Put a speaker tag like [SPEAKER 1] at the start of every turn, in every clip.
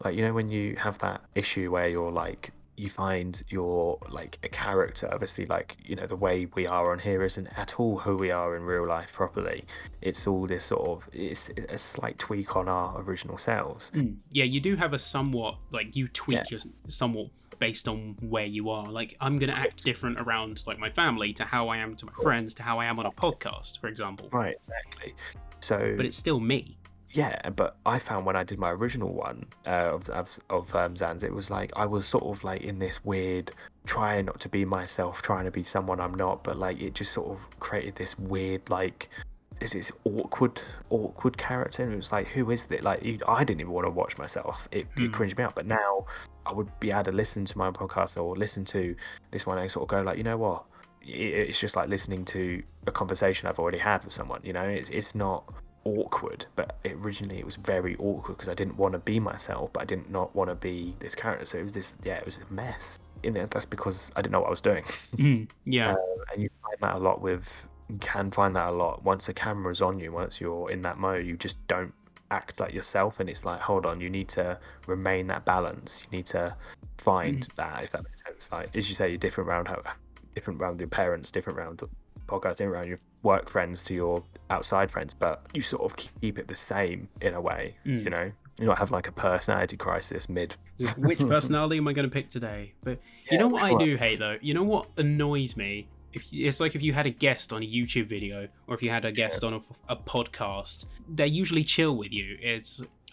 [SPEAKER 1] like, you know, when you have that issue where you're like, you find you're like a character, obviously, like, you know, the way we are on here isn't at all who we are in real life properly. It's all this sort of, it's a slight tweak on our original selves.
[SPEAKER 2] Yeah, you do have a somewhat, like, you
[SPEAKER 1] Yeah,
[SPEAKER 2] tweak your somewhat based on where you are. Like, I'm going to act different around, like, my family to how I am to my friends to how I am on a podcast, for example.
[SPEAKER 1] right, exactly. So
[SPEAKER 2] But it's still me.
[SPEAKER 1] yeah, but I found when I did my original one of Zans, it was like I was sort of like in this weird trying not to be myself, trying to be someone I'm not, but like it just sort of created this weird like this awkward character, and it was like, who is this? Like I didn't even want to watch myself. It cringed me out. But now I would be able to listen to my podcast or listen to this one and sort of go like, you know what? It's just like listening to a conversation I've already had with someone. You know, it's not awkward, but originally it was very awkward because I didn't want to be myself, but I did not want to be this character. So it was it was a mess. And that's because I didn't know what I was doing.
[SPEAKER 2] Yeah.
[SPEAKER 1] And you find that a lot you can find that a lot once the camera's on you. Once you're in that mode, you just don't act like yourself, and it's like, hold on, you need to remain that balance. You need to find that, if that makes sense. Like as you say, you're different around your parents, different around the podcast, different around your work friends to your outside friends, but you sort of keep it the same in a way. You know, you not have like a personality crisis mid.
[SPEAKER 2] Which personality am I going to pick today? But you know what I do hate though? You know what annoys me? It's like if you had a guest on a YouTube video, or if you had a guest on a podcast, they're usually chill with you.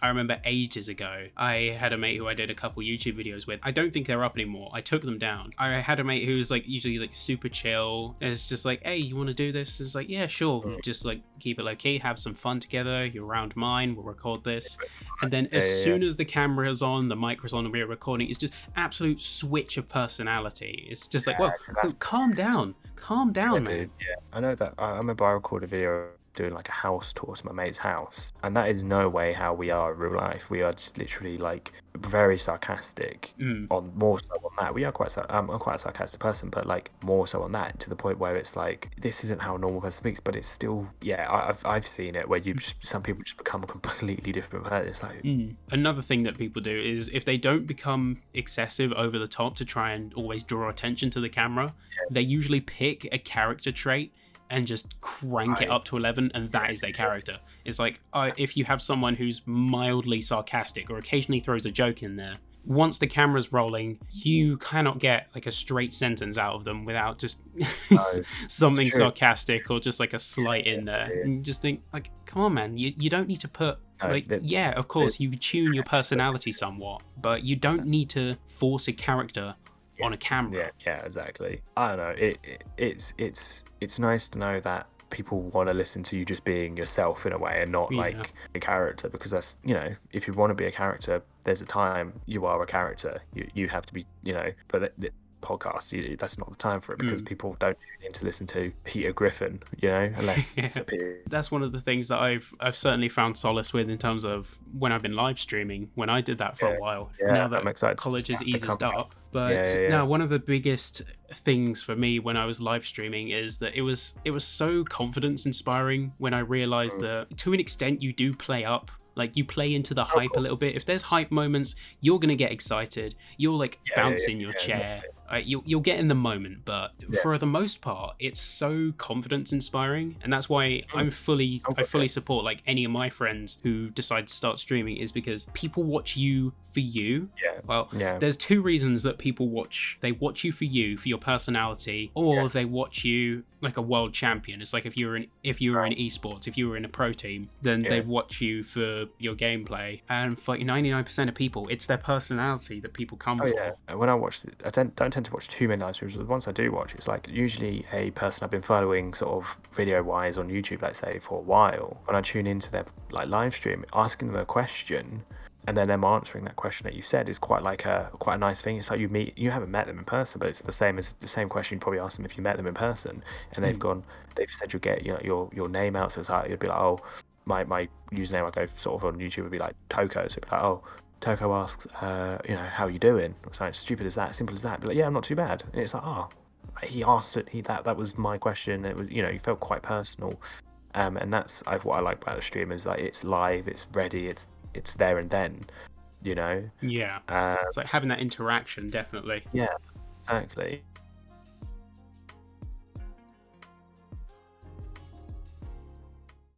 [SPEAKER 2] I remember ages ago, I had a mate who I did a couple YouTube videos with. I don't think they're up anymore. I took them down. I had a mate who was like usually like super chill. It's just like, hey, you want to do this? It's like, yeah, sure. Just like keep it low key, have some fun together. You're around mine. We'll record this. And then as soon as the camera is on, the mic is on, and we're recording, it's just absolute switch of personality. It's just like, well, calm down, man.
[SPEAKER 1] Dude, yeah, I know that. I remember I recorded a video doing like a house tour to my mate's house, and that is no way how we are in real life. We are just literally like very sarcastic. On more so on that, we are I'm quite a sarcastic person, but like more so on that, to the point where it's like, this isn't how a normal person speaks, but it's still, I've seen it where some people just become a completely different person. It's like
[SPEAKER 2] another thing that people do is, if they don't become excessive over the top to try and always draw attention to the camera, they usually pick a character trait and just crank it up to 11, and that is their character. It's like, if you have someone who's mildly sarcastic or occasionally throws a joke in there, once the camera's rolling, you cannot get like a straight sentence out of them without just something sarcastic or just like a slight in there. And you just think, like, come on, man, you don't need to put of course you tune your personality somewhat, but you don't need to force a character on a camera.
[SPEAKER 1] Yeah, exactly. I don't know. It's nice to know that people want to listen to you just being yourself in a way, and not like a character, because that's, you know, if you want to be a character, there's a time you are a character. You have to be, you know, but the podcast, that's not the time for it, because people don't tune in to listen to Peter Griffin, you know, unless it's a Peter.
[SPEAKER 2] That's one of the things that I've certainly found solace with in terms of when I've been live streaming, when I did that for a while. Now that college has eased up. But now one of the biggest things for me when I was live streaming is that it was so confidence inspiring when I realized that to an extent you do play up. Like, you play into the hype a little bit. If there's hype moments, you're going to get excited. You'll like bounce in your chair. You'll get in the moment. But for the most part, it's so confidence inspiring. And that's why I fully support like any of my friends who decide to start streaming, is because people watch you for you. There's two reasons that people watch. They watch you for you, for your personality, or they watch you like a world champion. It's like if you were in esports, if you were in a pro team, then they watch you for your gameplay. And for 99% of people, it's their personality that people come for.
[SPEAKER 1] When I watch, I don't tend to watch too many live streams. The ones I do watch, it's like usually a person I've been following sort of video wise on YouTube, let's say, for a while. When I tune into their like live stream, asking them a question, and then them answering that question that you said, is quite a nice thing. It's like you haven't met them in person, but it's the same question you'd probably ask them if you met them in person, and they've said you'll get your name out. So it's like, you'd be like, oh, my username I go sort of on YouTube would be like Toko. So it'd be like, oh, Toko asks, how are you doing? Or something stupid as that, simple as that. Be like, yeah, I'm not too bad. And it's like, oh, he asked it. That was my question. It was, you felt quite personal. And that's what I like about the stream, is like, it's live, it's ready, it's there and then. you know.
[SPEAKER 2] Yeah, it's like having that interaction, definitely.
[SPEAKER 1] Yeah, exactly.